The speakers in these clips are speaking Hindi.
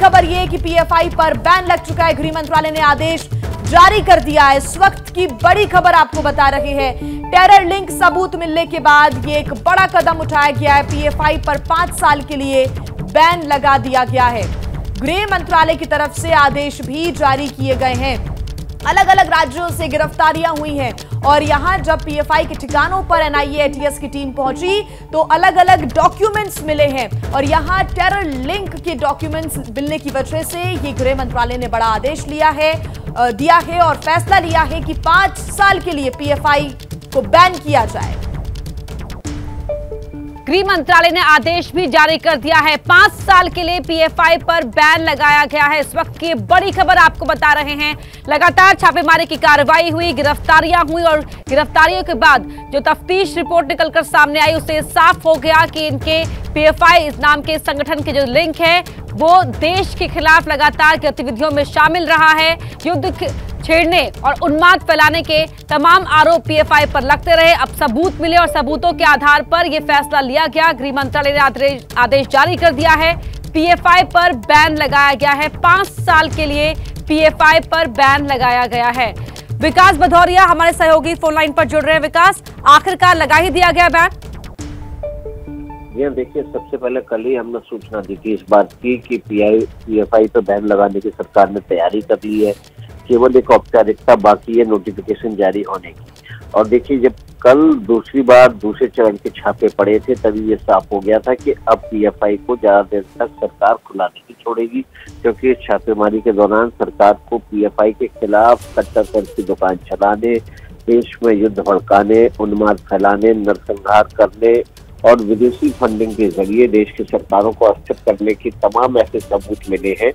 खबर ये कि पीएफआई पर बैन लग चुका है। गृह मंत्रालय ने आदेश जारी कर दिया है। इस वक्त की बड़ी खबर आपको बता रहे हैं। टेरर लिंक सबूत मिलने के बाद ये एक बड़ा कदम उठाया गया है। पीएफआई पर 5 साल के लिए बैन लगा दिया गया है। गृह मंत्रालय की तरफ से आदेश भी जारी किए गए हैं। अलग अलग राज्यों से गिरफ्तारियां हुई हैं और यहां जब पीएफआई के ठिकानों पर एनआईए एटीएस की टीम पहुंची तो अलग अलग डॉक्यूमेंट्स मिले हैं और यहां टेरर लिंक के डॉक्यूमेंट्स मिलने की वजह से ये गृह मंत्रालय ने बड़ा आदेश दिया है और फैसला लिया है कि 5 साल के लिए पीएफआई को बैन किया जाए। गृह मंत्रालय ने आदेश भी जारी कर दिया है। 5 साल के लिए पीएफआई पर बैन लगाया गया है। इस वक्त की बड़ी खबर आपको बता रहे हैं। लगातार छापेमारी की कार्रवाई हुई, गिरफ्तारियां हुई और गिरफ्तारियों के बाद जो तफ्तीश रिपोर्ट निकलकर सामने आई उससे साफ हो गया कि इनके पीएफआई इस नाम के संगठन के जो लिंक है वो देश के खिलाफ लगातार गतिविधियों में शामिल रहा है। युद्ध छेड़ने और उन्माद फैलाने के तमाम आरोप पीएफआई पर लगते रहे। अब सबूत मिले और सबूतों के आधार पर यह फैसला लिया गया। गृह मंत्रालय ने आदेश जारी कर दिया है। पीएफआई पर बैन लगाया गया है। 5 साल के लिए पीएफआई पर बैन लगाया गया है। विकास भदौरिया हमारे सहयोगी फोन लाइन पर जुड़ रहे हैं। विकास, आखिरकार लगा ही दिया गया बैन? ये देखिए, सबसे पहले कल ही हमने सूचना दी थी इस बात की कि पीएफआई पर बैन लगाने की सरकार ने तैयारी कर ली है। केवल एक औपचारिकता बाकी है नोटिफिकेशन जारी होने की। और देखिए, जब कल दूसरी बार दूसरे चरण के छापे पड़े थे तभी ये साफ हो गया था कि अब पीएफआई को ज्यादा देर तक सरकार खुला नहीं छोड़ेगी, क्योंकि इस छापेमारी के दौरान सरकार को पीएफआई के खिलाफ कट्टरपंथ की दुकान चलाने, देश में युद्ध भड़काने, उन्माद फैलाने, नरसंहार करने और विदेशी फंडिंग के जरिए देश की सरकारों को अस्थिर करने की तमाम ऐसे सबूत मिले हैं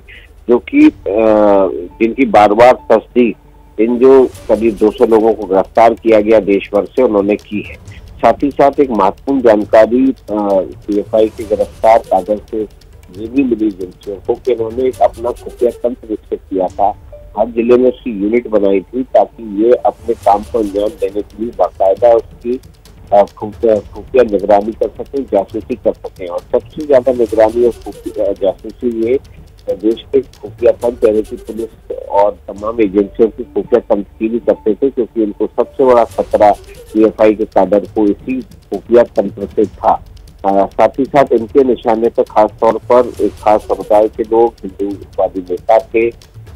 जो कि जिनकी बार बार तस्दीक इन जो करीब 200 लोगों को गिरफ्तार किया गया देश भर से उन्होंने की है। साथ ही साथ एक महत्वपूर्ण जानकारी पीएफआई के गिरफ्तार कागज से ये भी मिली एजेंसियों को कि इन्होंने एक अपना खुफिया तंत्र विकसित किया था। हर जिले में उसकी यूनिट बनाई थी ताकि ये अपने काम को अंजाम देने के लिए बाकायदा उसकी खुफिया निगरानी कर सकें, जासूसी कर सकें। और सबसे ज्यादा निगरानी और जासूसी ये देश के खुफिया तंत्र यानी कि पुलिस और तमाम एजेंसियों की खुफिया तंत्र की भी करते थे, क्योंकि इनको सबसे बड़ा खतरा पीएफआई के काडर को इसी खुफिया तंत्र से था। साथ ही साथ इनके निशाने पर खास तौर पर एक खास समुदाय के लोग, हिंदूवादी नेता थे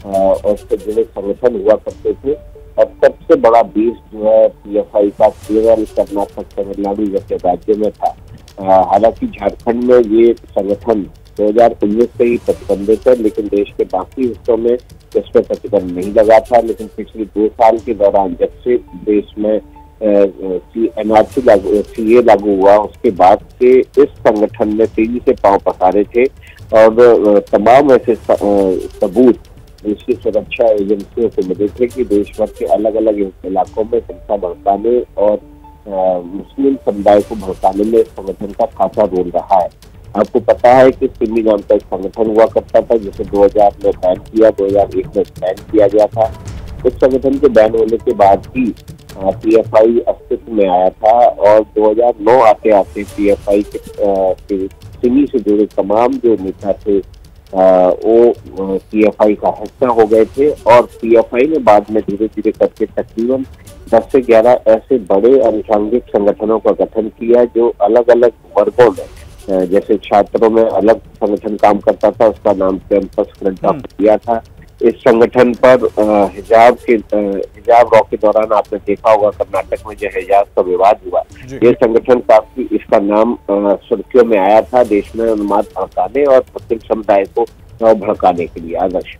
और उससे जुड़े संगठन हुआ करते थे। और सबसे बड़ा बीस जो है पीएफआई का केवल कर्नाटक, तमिलनाडु जैसे राज्यों में था। हालांकि झारखंड में ये संगठन 2019 से ही प्रतिबंधित है, लेकिन देश के बाकी हिस्सों में इस पर प्रतिबंध नहीं लगा था। लेकिन पिछले 2 साल के दौरान जब से देश में सीए लागू हुआ उसके बाद से इस संगठन ने तेजी से पांव पसारे थे और तमाम ऐसे सबूत देश की सुरक्षा एजेंसियों से मिले थे कि देश भर के अलग अलग इलाकों में हिंसा भड़काने और मुस्लिम समुदाय को भड़काने में इस संगठन का खासा रोल रहा है। आपको पता है कि सिमी नाम का एक संगठन हुआ करता था जिसे 2000 में बैन किया, 2001 में बैन किया गया था। इस संगठन के बैन होने के बाद ही पीएफआई अस्तित्व में आया था और 2009 आते आते पीएफआई के सिमी से जुड़े तमाम जो नेता थे वो पीएफआई का हिस्सा हो गए थे। और पीएफआई ने बाद में धीरे धीरे करके तकरीबन 10 से 11 ऐसे बड़े अनुषंगिक संगठनों का गठन किया जो अलग अलग वर्गों में, जैसे छात्रों में अलग संगठन काम करता था, उसका नाम कैंपस फ्रंट ऑफ इंडिया था। इस संगठन पर हिजाब रॉ के दौरान आपने देखा होगा कर्नाटक में जो हिजाब का विवाद हुआ, ये संगठन काफी इसका नाम सुर्खियों में आया था देश में उन्माद भड़काने और मुस्लिम समुदाय को भड़काने के लिए। आदर्श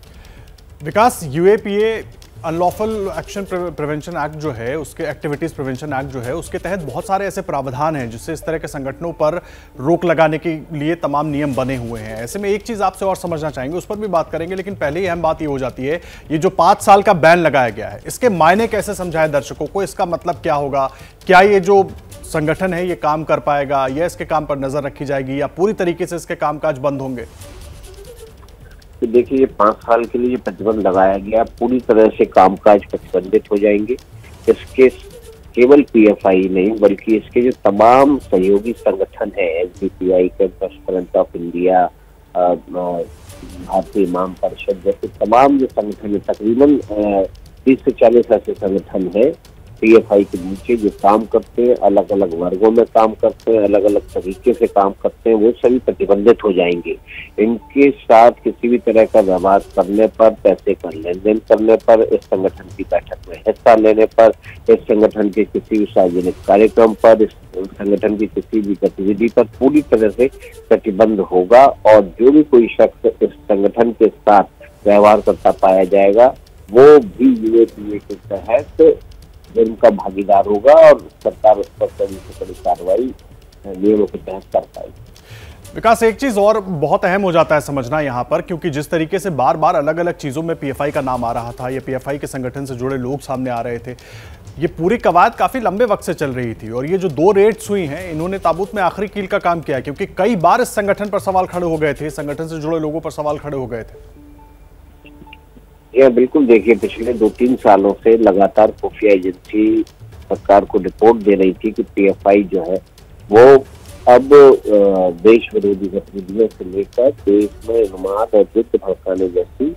विकास, UAPA unlawful action prevention act जो है, उसके एक्टिविटीज प्रिवेंशन एक्ट जो है, उसके तहत बहुत सारे ऐसे प्रावधान हैं जिससे इस तरह के संगठनों पर रोक लगाने के लिए तमाम नियम बने हुए हैं। ऐसे में एक चीज आपसे और समझना चाहेंगे, उस पर भी बात करेंगे, लेकिन पहले ही अहम बात ये हो जाती है, ये जो 5 साल का बैन लगाया गया है, इसके मायने कैसे समझाएं दर्शकों को? इसका मतलब क्या होगा? क्या ये जो संगठन है ये काम कर पाएगा या इसके काम पर नजर रखी जाएगी या पूरी तरीके से इसके कामकाज बंद होंगे? तो देखिए, ये 5 साल के लिए प्रतिबंध लगाया गया, पूरी तरह से कामकाज प्रतिबंधित हो जाएंगे। इसके केवल पीएफआई नहीं बल्कि इसके जो तमाम सहयोगी संगठन है, SDPI, campus front of India, भारतीय इमाम परिषद जैसे तमाम जो संगठन है, तकरीबन 30 से 40 ऐसे संगठन है पीएफआई के नीचे जो काम करते हैं, अलग अलग वर्गों में काम करते हैं, अलग अलग तरीके से काम करते हैं, वो सभी प्रतिबंधित हो जाएंगे। इनके साथ किसी भी तरह का व्यवहार करने पर, पैसे का लेन देन करने पर, इस संगठन की बैठक में हिस्सा लेने पर, इस संगठन के किसी भी सार्वजनिक कार्यक्रम पर, इस संगठन की किसी भी गतिविधि पर पूरी तरह से प्रतिबंध होगा। और जो भी कोई शख्स इस संगठन के साथ व्यवहार करता पाया जाएगा वो भी यूएपीए के तहत जुर्म का भागीदार होगा और सरकार उस पर कड़ी से कड़ी कार्रवाई नियमों के तहत कर पाएगी। विकास, एक चीज और बहुत अहम हो जाता है समझना यहाँ पर, क्योंकि जिस तरीके से बार बार अलग अलग चीजों में पीएफआई का नाम आ रहा था, ये पीएफआई के संगठन से जुड़े लोग सामने आ रहे थे, ये पूरी कवायद काफी लंबे वक्त से चल रही थी। और ये जो 2 रेड्स हुई हैं, इन्होंने ताबूत में आखिरी कील का काम किया, क्योंकि कई बार इस संगठन पर सवाल खड़े हो गए थे, संगठन से जुड़े लोगों पर सवाल खड़े हो गए थे। यह बिल्कुल देखिए, पिछले 2-3 सालों से लगातार खुफिया एजेंसी सरकार को रिपोर्ट दे रही थी कि पीएफआई जो है वो अब देश विरोधी गतिविधियों से लेकर देश में उन्माद और युद्ध भड़काने जैसी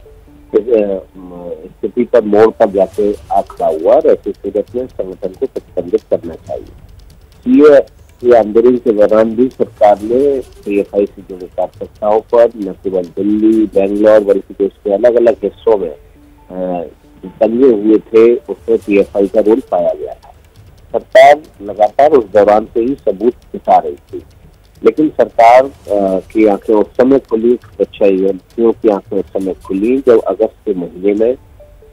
स्थिति पर मोड़ पर जाके आ खड़ा हुआ और ऐसी सूरत में संगठन को प्रतिबंधित करना चाहिए। ये आंदोलन के दौरान भी सरकार ने पीएफआई से जुड़े कार्यकर्ताओं पर न केवल दिल्ली, बेंगलोर बल्कि देश के अलग अलग हिस्सों में दंगे हुए थे, उसमें पीएफआई का रोल पाया गया था। सरकार लगातार उस दौरान से ही सबूत जुटा रही थी, लेकिन सरकार की आंखें उस समय खुली, सुरक्षा एजेंसियों की आंखें उस समय खुली जब अगस्त के महीने में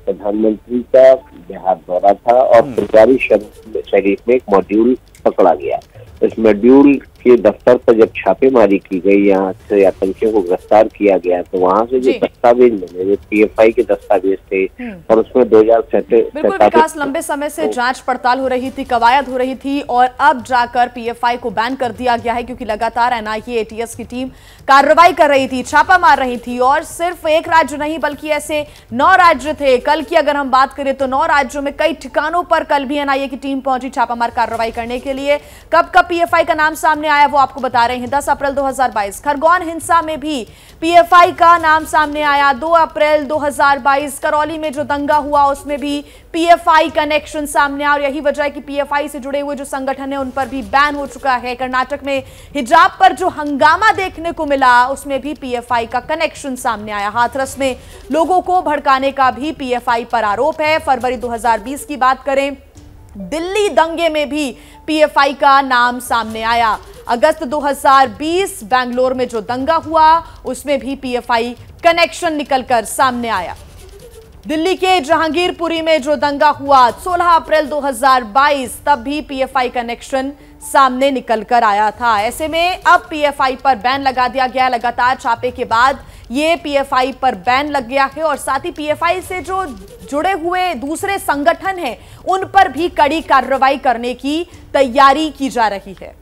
प्रधानमंत्री का बिहार दौरा था और सरकारी शरीफ में एक मॉड्यूल पकड़ा गया। इस मॉड्यूल के दफ्तर पर जब छापेमारी की गई, यहाँ से आतंकियों को गिरफ्तार किया गया, तो वहाँ से जो दस्तावेज मिले वो पीएफआई के दस्तावेज थे और उसमें 2007 बिल्कुल विकास, लंबे समय से जांच पड़ताल हो रही थी, कवायद हो रही थी और अब जाकर पीएफआई को बैन कर दिया गया है, क्योंकि लगातार एनआईए एटीएस की टीम कार्रवाई कर रही थी, छापा मार रही थी। और सिर्फ एक राज्य नहीं बल्कि ऐसे 9 राज्य थे। कल की अगर हम बात करें तो 9 राज्यों में कई ठिकानों पर कल भी एनआईए की टीम पहुंची छापामार कार्रवाई करने के लिए। कब कब पीएफआई का नाम सामने आया वो आपको बता रहे हैं। 10 अप्रैल 2022 खरगोन हिंसा में भी पीएफआई का नाम सामने आया। 2 अप्रैल 2022 करौली में जो दंगा हुआ उसमें भी पीएफआई कनेक्शन सामने आया और यही वजह है कि पीएफआई से जुड़े हुए जो संगठन है उन पर भी बैन हो चुका है। कर्नाटक में हिजाब पर जो हंगामा देखने को मिला उसमें भी पीएफआई का कनेक्शन सामने आया। हाथरस में लोगों को भड़काने का भी पीएफआई पर आरोप है। फरवरी 2020 की बात करें, दिल्ली दंगे में भी पीएफआई का नाम सामने आया। अगस्त 2020 बेंगलोर में जो दंगा हुआ उसमें भी पीएफआई कनेक्शन निकलकर सामने आया। दिल्ली के जहांगीरपुरी में जो दंगा हुआ 16 अप्रैल 2022 तब भी पीएफआई कनेक्शन सामने निकलकर आया था। ऐसे में अब पीएफआई पर बैन लगा दिया गया। लगातार छापे के बाद ये पीएफआई पर बैन लग गया है और साथ ही पीएफआई से जो जुड़े हुए दूसरे संगठन हैं उन पर भी कड़ी कार्रवाई करने की तैयारी की जा रही है।